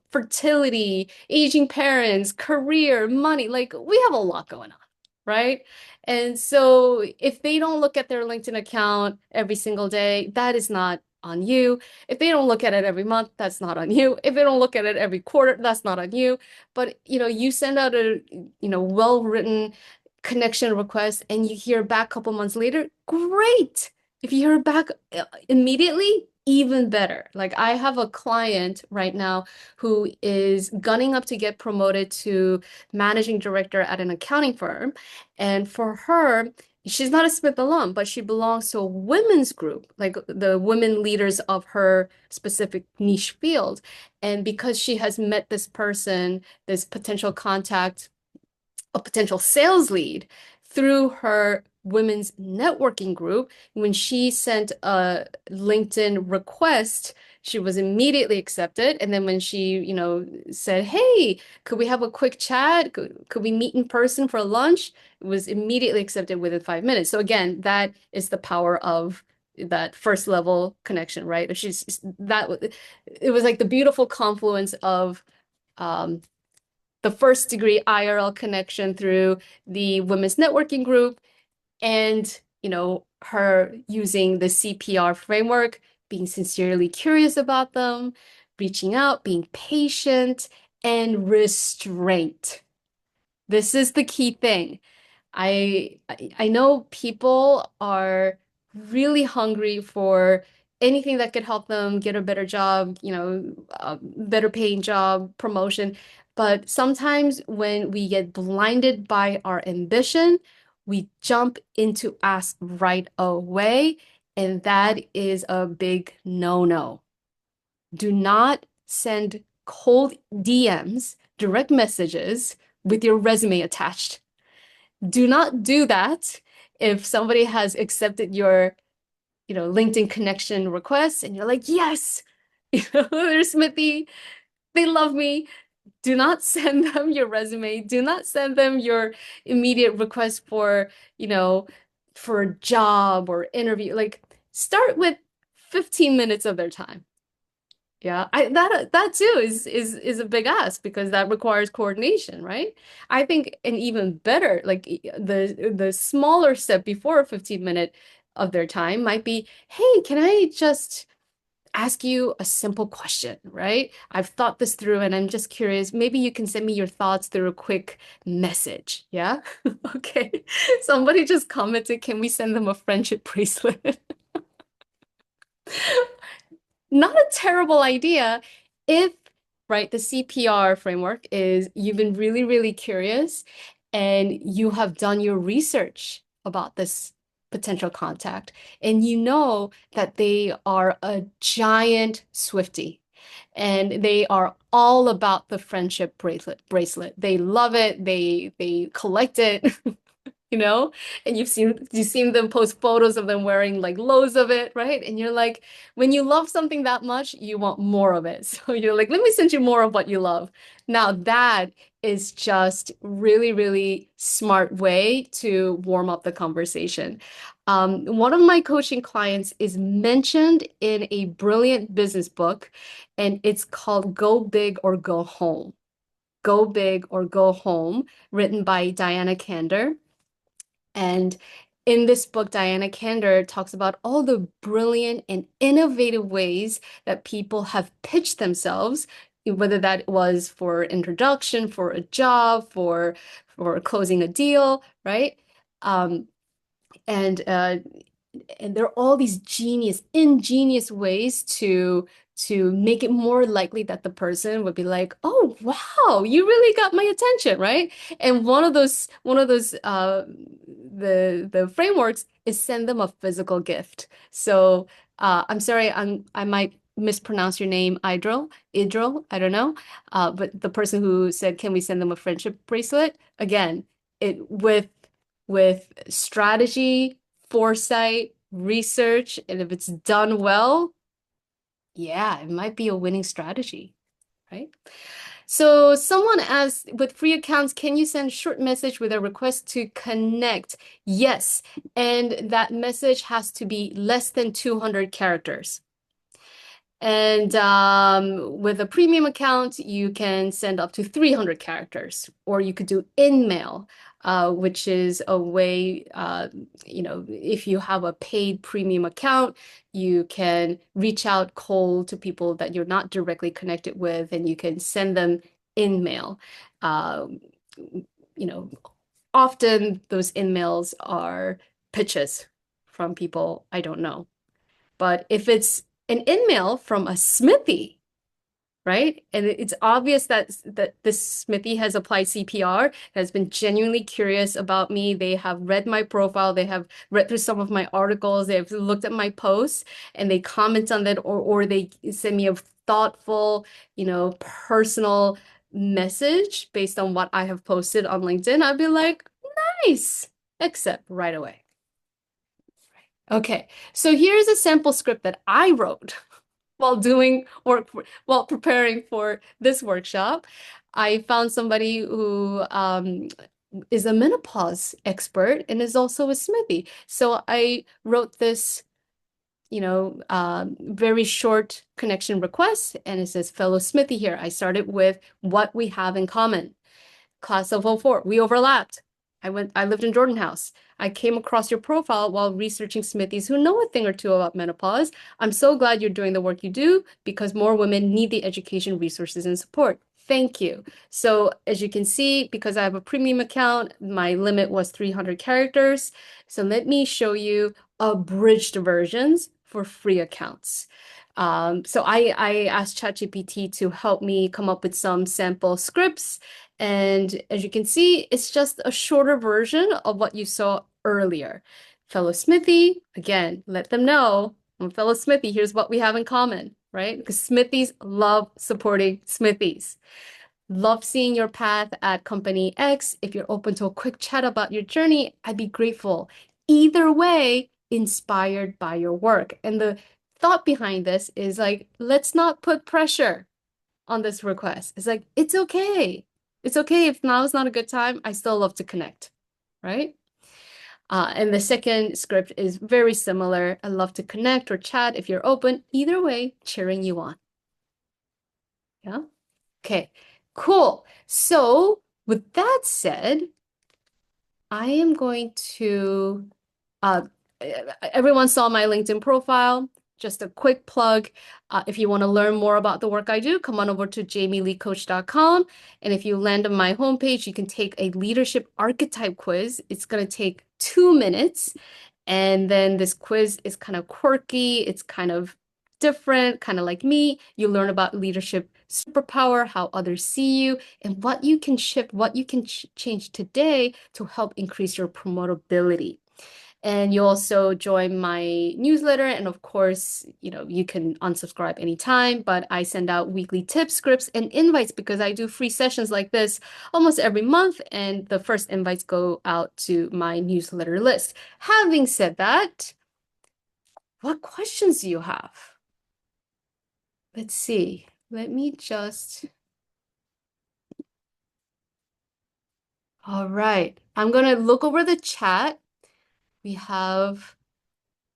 fertility, aging parents, career, money. Like we have a lot going on, right? And so if they don't look at their LinkedIn account every single day, that is not on you. If they don't look at it every month, that's not on you. If they don't look at it every quarter, that's not on you. But you send out a well-written connection request and you hear back a couple months later, great. If you hear back immediately, even better. Like I have a client right now who is gunning up to get promoted to managing director at an accounting firm. And for her, she's not a Smith alum, but she belongs to a women's group, like the women leaders of her specific niche field. And because she has met this person, this potential contact, a potential sales lead through her women's networking group. When she sent a LinkedIn request, she was immediately accepted. And then when she, said, hey, could we have a quick chat? Could we meet in person for lunch? It was immediately accepted within 5 minutes. So again, that is the power of that first level connection, right? It was like the beautiful confluence of um, the first degree IRL connection through the women's networking group and, her using the CPR framework, being sincerely curious about them, reaching out, being patient, and restraint. This is the key thing. I know people are really hungry for anything that could help them get a better job, a better paying job, promotion. But sometimes when we get blinded by our ambition, we jump into ask right away, and that is a big no-no. Do not send cold DMs, direct messages with your resume attached. Do not do that if somebody has accepted your, LinkedIn connection request and you're like, yes, they're Smithy, they love me. Do not send them your resume. Do not send them your immediate request for, you know, for a job or interview. Like, start with 15 minutes of their time. Yeah, that too is a big ask because that requires coordination, right? I think an even better, like the smaller step before a 15-minute of their time might be, hey, can I just ask you a simple question, right? I've thought this through and I'm just curious. Maybe you can send me your thoughts through a quick message. Yeah. Okay. Somebody just commented, can we send them a friendship bracelet? Not a terrible idea if, right, the CPR framework is you've been really, really curious and you have done your research about this potential contact and you know that they are a giant Swiftie and they are all about the friendship bracelet. They love it. They collect it. you know, and you've seen them post photos of them wearing like loads of it, right? And you're like, when you love something that much, you want more of it. So you're like, let me send you more of what you love. Now that is just really, really smart way to warm up the conversation. One of my coaching clients is mentioned in a brilliant business book, and it's called Go Big or Go Home. Go Big or Go Home, written by Diana Kander. And in this book, Diana Kander talks about all the brilliant and innovative ways that people have pitched themselves, whether that was for introduction, for a job, for closing a deal, right? Um, and there are all these ingenious ways to make it more likely that the person would be like, "Oh, wow, you really got my attention," right? And one of those the frameworks is send them a physical gift. So I'm sorry, I might mispronounce your name, Idril, I don't know. But the person who said, "Can we send them a friendship bracelet?" Again, it with strategy, foresight, research, and if it's done well, yeah, it might be a winning strategy, right? So someone asked, with free accounts, can you send short message with a request to connect? Yes, and that message has to be less than 200 characters. And with a premium account, you can send up to 300 characters, or you could do in-mail, which is a way, if you have a paid premium account, you can reach out cold to people that you're not directly connected with, and you can send them in-mail. Um, you know, Often those in-mails are pitches from people I don't know. But if it's an in-mail from a smithy, right? And it's obvious that this smithy has applied CPR, has been genuinely curious about me. They have read my profile, they have read through some of my articles, they've looked at my posts, and they comment on that, or they send me a thoughtful, personal message based on what I have posted on LinkedIn. I'd be like, nice, accept right away. Okay, so here's a sample script that I wrote while doing work while preparing for this workshop. I found somebody who is a menopause expert and is also a smithy. So I wrote this, very short connection request, and it says, "Fellow smithy here." I started with what we have in common. Class of '04, we overlapped. I lived in Jordan House. I came across your profile while researching smithies who know a thing or two about menopause. I'm so glad you're doing the work you do because more women need the education, resources, and support. Thank you. So as you can see, because I have a premium account, my limit was 300 characters. So let me show you abridged versions for free accounts. So I asked ChatGPT to help me come up with some sample scripts. And as you can see, it's just a shorter version of what you saw earlier. Fellow Smithy, again, let them know, I'm fellow Smithy, here's what we have in common, right? Because Smithies love supporting Smithies. Love seeing your path at Company X. If you're open to a quick chat about your journey, I'd be grateful. Either way, inspired by your work. And the thought behind this is like, let's not put pressure on this request. It's like, it's okay. It's okay if now is not a good time. I still love to connect, right? And the second script is very similar. I love to connect or chat if you're open. Either way, cheering you on. Yeah. Okay, cool. So with that said, I am going to uh, everyone saw my LinkedIn profile. Just a quick plug. If you want to learn more about the work I do, come on over to jamieleecoach.com. And if you land on my homepage, you can take a leadership archetype quiz. It's going to take 2 minutes. And then this quiz is kind of quirky. It's kind of different, kind of like me. You learn about leadership superpower, how others see you, and what you can shift, what you can change today to help increase your promotability. And you also join my newsletter. And of course, you can unsubscribe anytime, but I send out weekly tips, scripts, and invites because I do free sessions like this almost every month. And the first invites go out to my newsletter list. Having said that, what questions do you have? Let's see. Let me just. All right. I'm going to look over the chat. We have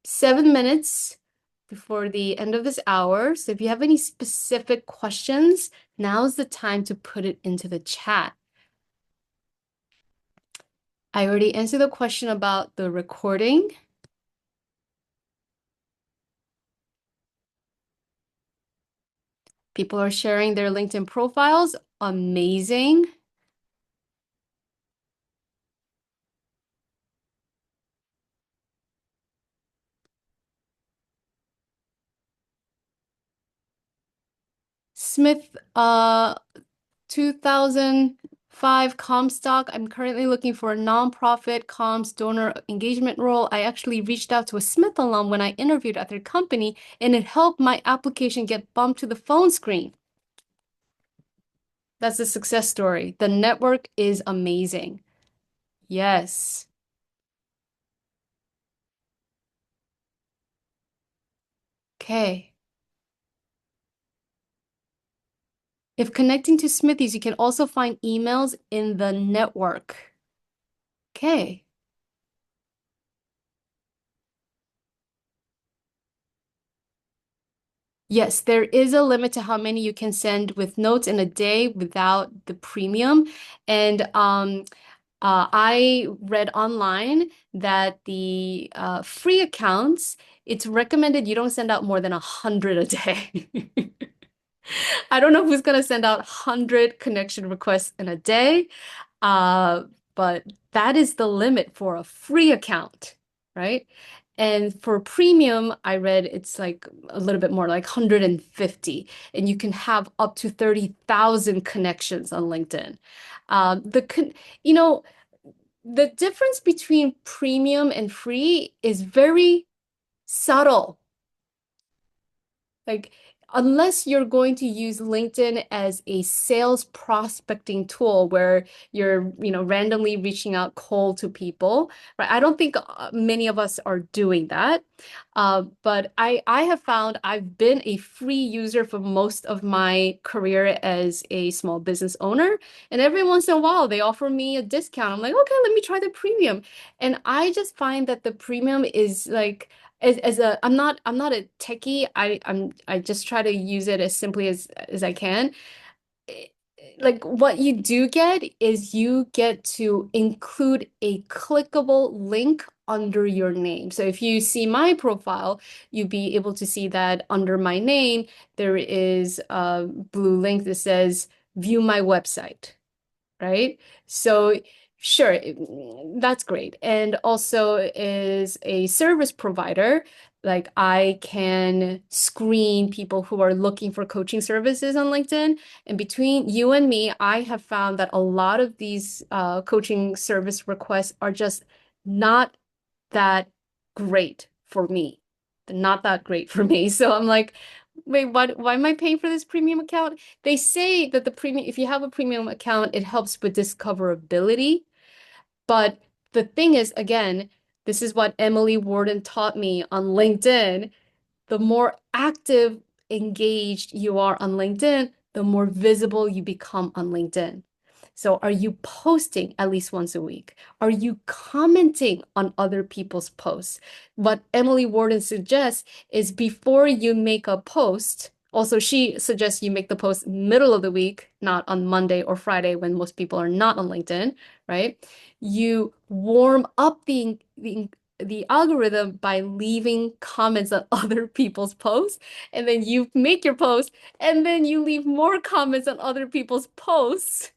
7 minutes before the end of this hour. So if you have any specific questions, now's the time to put it into the chat. I already answered the question about the recording. People are sharing their LinkedIn profiles. Amazing. Smith, 2005 Comstock. I'm currently looking for a nonprofit comms donor engagement role. I actually reached out to a Smith alum when I interviewed at their company, and it helped my application get bumped to the phone screen. That's a success story. The network is amazing. Yes. Okay. If connecting to Smithies, you can also find emails in the network. Okay. Yes, there is a limit to how many you can send with notes in a day without the premium. And I read online that the free accounts, it's recommended you don't send out more than 100 a day. I don't know who's gonna send out 100 connection requests in a day, uh, but that is the limit for a free account, right? And for premium, I read it's like a little bit more, like 150, and you can have up to 30,000 connections on LinkedIn. The con you know, the difference between premium and free is very subtle. Like, unless you're going to use LinkedIn as a sales prospecting tool where you're, randomly reaching out cold to people, right? I don't think many of us are doing that. But I have found I've been a free user for most of my career as a small business owner. And every once in a while, they offer me a discount. I'm like, okay, let me try the premium. And I just find that the premium is like, as a I'm not a techie. I just try to use it as simply as I can. Eh, Like what you do get is you get to include a clickable link under your name. So if you see my profile, you'll be able to see that under my name there is a blue link that says view my website, right? So Sure, that's great. And also is a service provider. Like I can screen people who are looking for coaching services on LinkedIn. And between you and me, I have found that a lot of these coaching service requests are just not that great for me. They're not that great for me. So I'm like, wait, why am I paying for this premium account? They say that the premium, if you have a premium account, it helps with discoverability. But the thing is, again, this is what Emily Warden taught me on LinkedIn. The more active, engaged you are on LinkedIn, the more visible you become on LinkedIn. So, are you posting at least once a week? Are you commenting on other people's posts? What Emily Warden suggests is before you make a post, also, she suggests you make the post middle of the week, not on Monday or Friday when most people are not on LinkedIn, right? You warm up the algorithm by leaving comments on other people's posts, and then you make your post, and then you leave more comments on other people's posts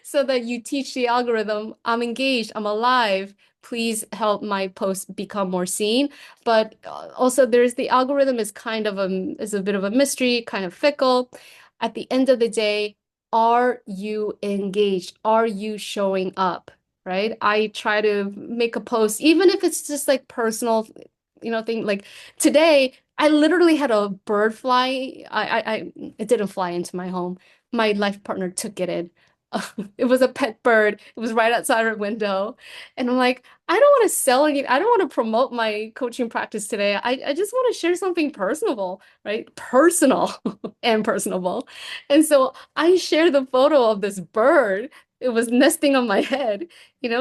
so that you teach the algorithm, I'm engaged, I'm alive. Please help my post become more seen. But also there's the algorithm is kind of is a bit of a mystery, kind of fickle. At the end of the day, are you engaged? Are you showing up? Right? I try to make a post, even if it's just like personal, thing. Like today, I literally had a bird fly. It didn't fly into my home. My life partner took it in. It was a pet bird. It was right outside our window. And I'm like, I don't want to sell any, I don't want to promote my coaching practice today. I just want to share something personable, right? Personal and personable. And so I shared the photo of this bird. It was nesting on my head,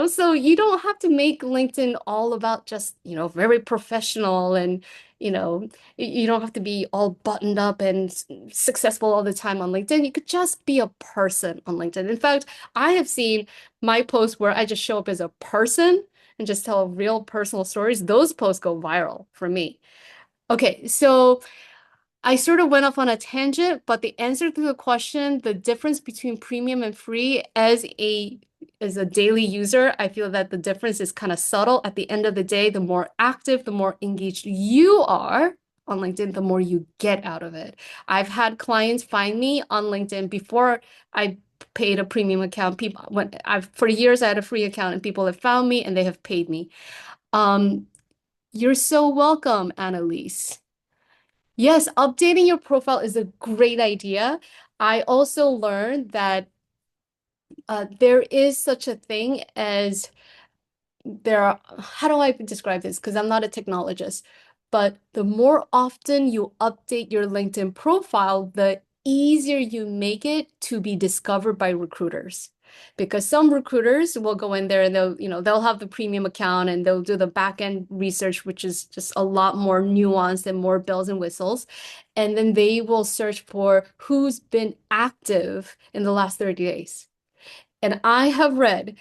so you don't have to make LinkedIn all about just, very professional and, you don't have to be all buttoned up and successful all the time on LinkedIn. You could just be a person on LinkedIn. In fact, I have seen my posts where I just show up as a person and just tell real personal stories. Those posts go viral for me. Okay, so I sort of went off on a tangent, but the answer to the question, the difference between premium and free as a daily user, I feel that the difference is kind of subtle. At the end of the day, the more active, the more engaged you are on LinkedIn, the more you get out of it. I've had clients find me on LinkedIn before I paid a premium account. People when I've for years I had a free account and people have found me and they have paid me. Um, you're so welcome, Annalise. Yes, updating your profile is a great idea. I also learned that there is such a thing as how do I describe this? Because I'm not a technologist, but the more often you update your LinkedIn profile, the easier you make it to be discovered by recruiters. Because some recruiters will go in there and they'll have the premium account and they'll do the back end research, which is just a lot more nuanced and more bells and whistles. And then they will search for who's been active in the last 30 days. And I have read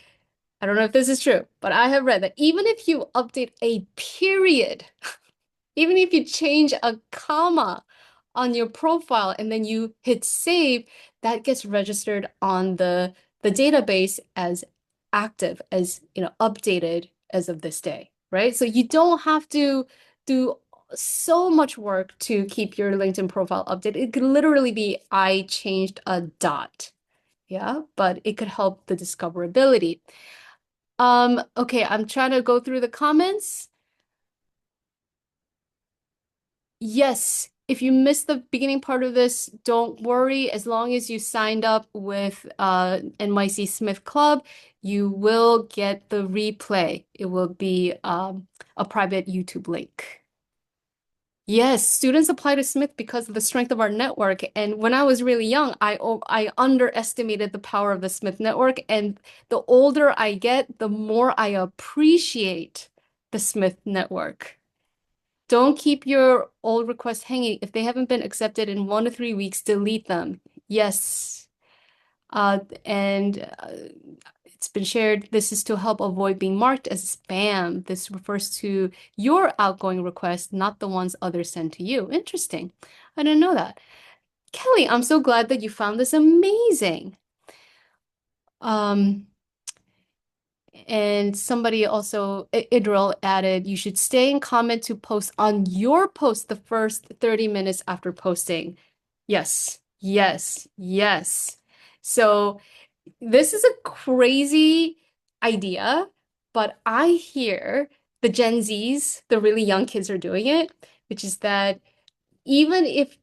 I don't know if this is true, but I have read that even if you update a period, even if you change a comma on your profile and then you hit save, that gets registered on the database as active, as updated as of this day, right? So you don't have to do so much work to keep your LinkedIn profile updated. It could literally be I changed a dot. Yeah, but it could help the discoverability. Okay, I'm trying to go through the comments. Yes, if you missed the beginning part of this, don't worry. As long as you signed up with NYC Smith Club, you will get the replay. It will be a private YouTube link. Yes, students apply to Smith because of the strength of our network. And when I was really young, I underestimated the power of the Smith network. And the older I get, the more I appreciate the Smith network. Don't keep your old requests hanging. If they haven't been accepted in 1 to 3 weeks, delete them. Yes. And it's been shared. This is to help avoid being marked as spam. This refers to your outgoing requests, not the ones others send to you. Interesting. I didn't know that. Kelly, I'm so glad that you found this amazing. Um, And somebody also, Idril added, you should stay and comment to post on your post the first 30 minutes after posting. Yes, yes, yes. So this is a crazy idea, but I hear the Gen Zs, the really young kids are doing it, which is that even if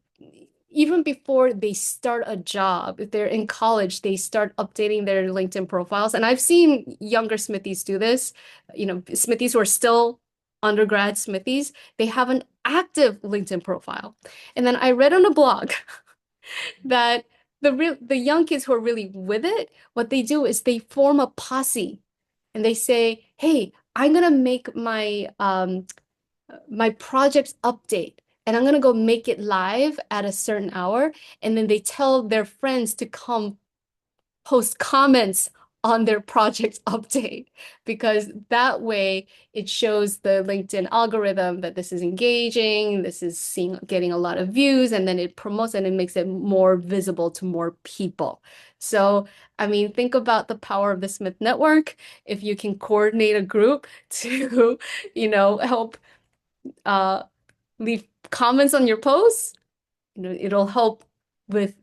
even before they start a job, if they're in college, they start updating their LinkedIn profiles. And I've seen younger Smithies do this, Smithies who are still undergrad Smithies, they have an active LinkedIn profile. And then I read on a blog that the young kids who are really with it, what they do is they form a posse and they say, "Hey, I'm gonna make my project's update and I'm gonna go make it live at a certain hour." And then they tell their friends to come post comments on their project update because that way it shows the LinkedIn algorithm that this is engaging, this is getting a lot of views, and then it promotes and it makes it more visible to more people. So, I mean, think about the power of the Smith Network. If you can coordinate a group to, help uh, leave comments on your posts, it'll help with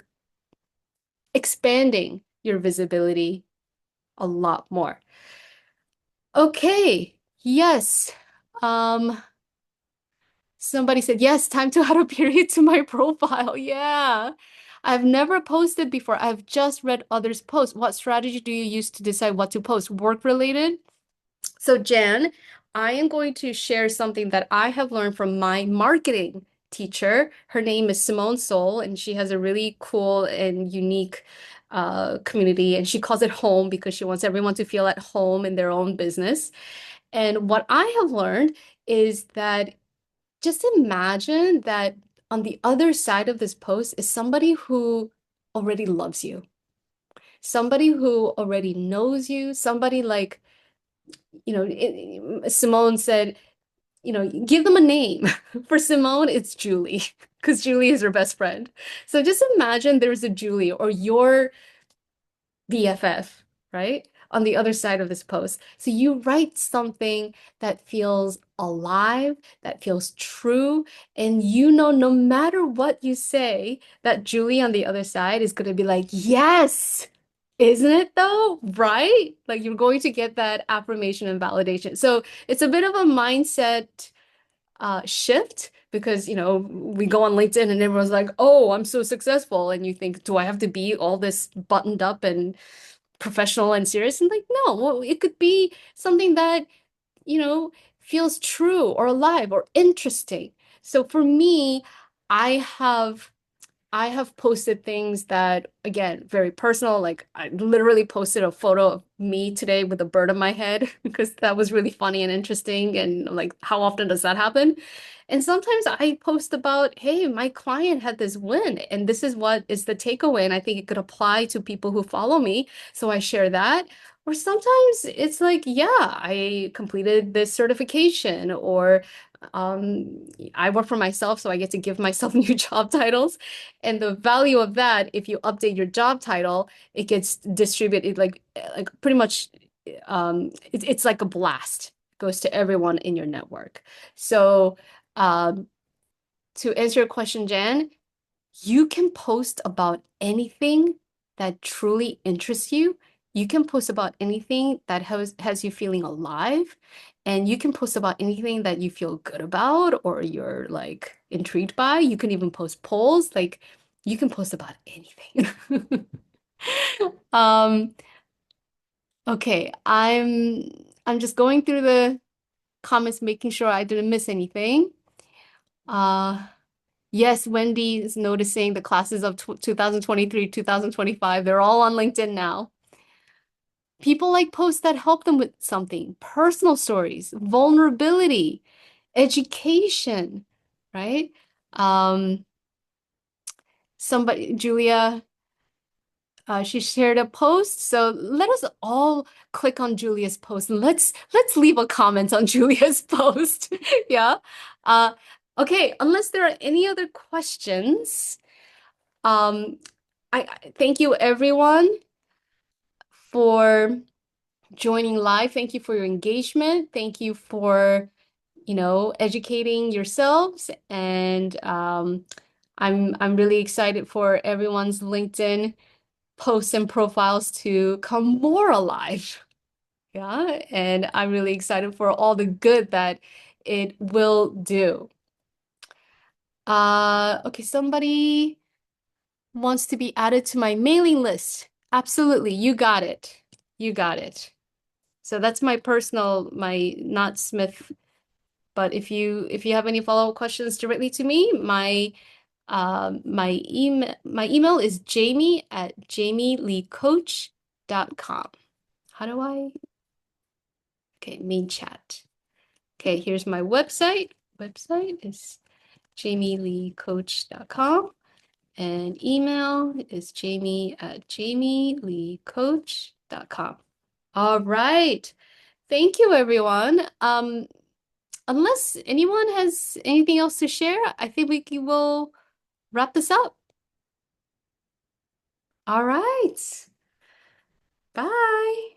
expanding your visibility a lot more. Okay. Yes. Um, Somebody said, yes, time to add a period to my profile. Yeah. I've never posted before. I've just read others' posts. What strategy do you use to decide what to post? Work related? So, Jan, I am going to share something that I have learned from my marketing teacher. Her name is Simone Sol, and she has a really cool and unique community, and she calls it home because she wants everyone to feel at home in their own business. And what I have learned is that just imagine that on the other side of this post is somebody who already loves you, somebody who already knows you, somebody like, Simone said, give them a name. For Simone, it's Julie, because Julie is her best friend. So just imagine there's a Julie or your BFF, right? On the other side of this post. So you write something that feels alive, that feels true, and no matter what you say, that Julie on the other side is going to be like, yes, isn't it though? Right? Like you're going to get that affirmation and validation. So it's a bit of a mindset shift because we go on LinkedIn and everyone's like, "Oh, I'm so successful," and you think, "Do I have to be all this buttoned up and professional and serious?" And like, no, well, it could be something that you know feels true or alive or interesting. So for me, I have I have posted things that, again, very personal. Like I literally posted a photo of me today with a bird on my head because that was really funny and interesting. And like, how often does that happen? And sometimes I post about, hey, my client had this win, and this is what is the takeaway. And I think it could apply to people who follow me. So I share that. Or sometimes it's like, yeah, I completed this certification, or I work for myself, so I get to give myself new job titles. And the value of that, if you update your job title, it gets distributed like pretty much it's like a blast. It goes to everyone in your network. So um, to answer your question, Jan, you can post about anything that truly interests you. You can post about anything that has you feeling alive, and you can post about anything that you feel good about or you're like intrigued by. You can even post polls, like you can post about anything. Um, okay, I'm just going through the comments, making sure I didn't miss anything. Uh, Yes, Wendy is noticing the classes of 2023, 2025. They're all on LinkedIn now. People like posts that help them with something, personal stories, vulnerability, education, right? Um, Julia, she shared a post. So let us all click on Julia's post and let's leave a comment on Julia's post. Yeah. Uh, okay, unless there are any other questions. Um, I thank you everyone for joining live. Thank you for your engagement. Thank you for, educating yourselves. And I'm really excited for everyone's LinkedIn posts and profiles to come more alive. Yeah, and I'm really excited for all the good that it will do. Okay, somebody wants to be added to my mailing list. Absolutely, you got it. You got it. So that's my personal, my not Smith. But if you have any follow-up questions directly to me, my email is jamie@jamieleecoach.com. How do I? Okay, main chat. Okay, here's my website. Website is jamieleecoach.com. And email is jamie@jamieleecoach.com. All right. Thank you, everyone. Unless anyone has anything else to share, I think will wrap this up. All right. Bye.